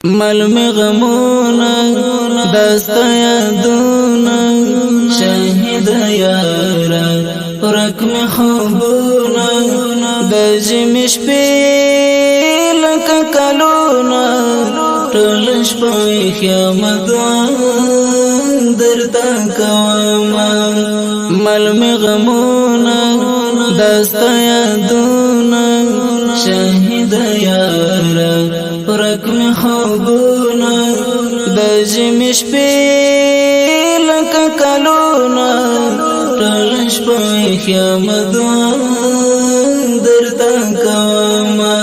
ملمی غمونا دستا یادونا شاهد یارا رکم خوبونا د ژمي شپې لکه کلونه ټول شپه خیامت درته کومه ملمی غمونا دستا یادونا شاهد یارا رکم خوبونا د ژمي شپې لکه کلونه ټول شپه خیامت درته کومه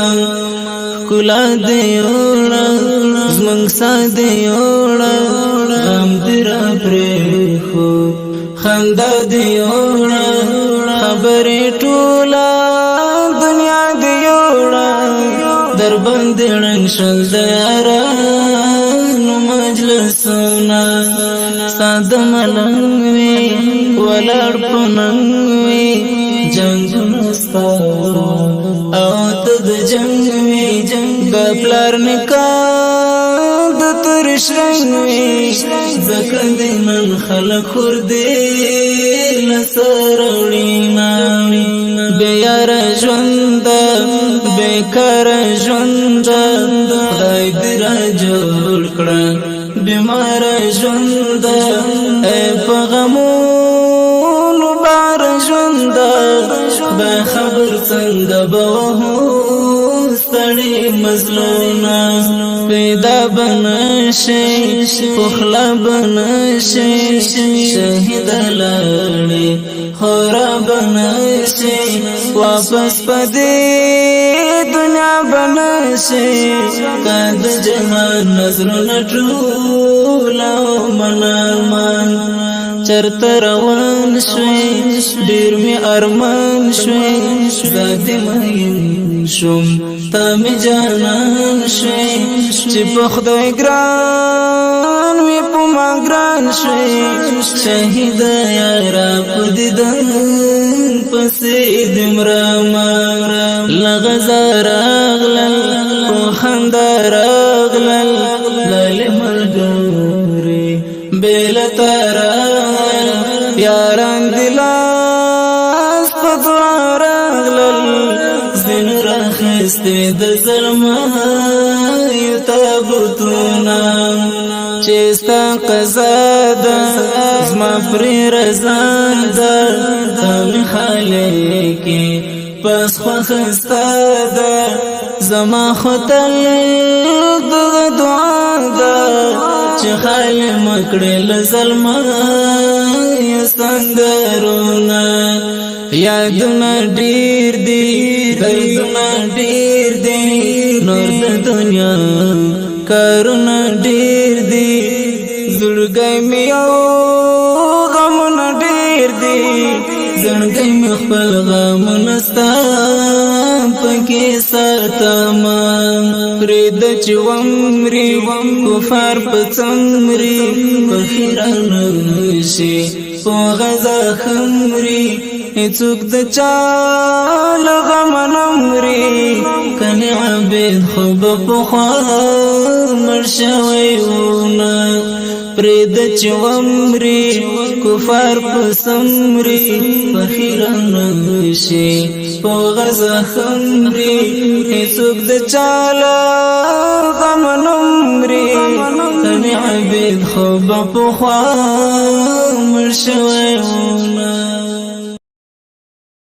ښکلا دې وړه زموږ ساه دې وړه غم دې راپرېښو خندا دې وړه خبرې ټوله دنیا دې وړه درباندې ړنګ شول د یارانو مجلسونه ساده ملنګ وي ولاړ په ننګ وي جنګونه ستا او ته د جنګ وي د پلار نکاح د ترش رنګ وي ځکه دې نن خلک خور دې له سره وړينا بې یاره ژونده بیکاره ژونده خدای دې را جوړ کړه بیماره ژونده ای په غمونو بار ژونده خدای خبر څنګه به وهو ستړي مظلومه پیدا به نشي پخلا به نشي شهیده لاړې خورا به نشي واپس په دې دنیا به نشي که د جهان نظرونه ټول او منامان چرته روان شوې ډېر مې ارمان شوې زه دې مین شوم ته مې جانان شوې چې په خدای ګران وې په ما ګران شوې شهیده یاره په دیدن پسې دې مرمه له غزا راغلل په خندا راغلل لالې ملګري بېله تاران یاران دې لاس په دعا راغلل ځینو راخیستې د زلمیو تابوتونه چې ستا قضا ده زما پرې رضا ده ته مې خالقې پس خوښه ستا ده زما خو تل دغه دعا ده چې خالی مکړې له زلمیو سنګرونه یادونه ډېر دي دردونه ډېر دي نور د دنیا کارونه ډېر دي زړګی مې یو غمونه ډېر دي زړګی مې خپل غمونه ستا پکې ساتمه پرېږده چې ومري کفار په څمري فقیران شي په غزا خمري هیڅوک د چا له غمه نه مري کنې عبید خو به پخوا مړ شوی وونه پرېږده چې ومري کفار په څمري فقیران شي په غزا خمري هیڅوک د چا له غمه نه مري کنې عبید خو به پخوا مړ شوی وونه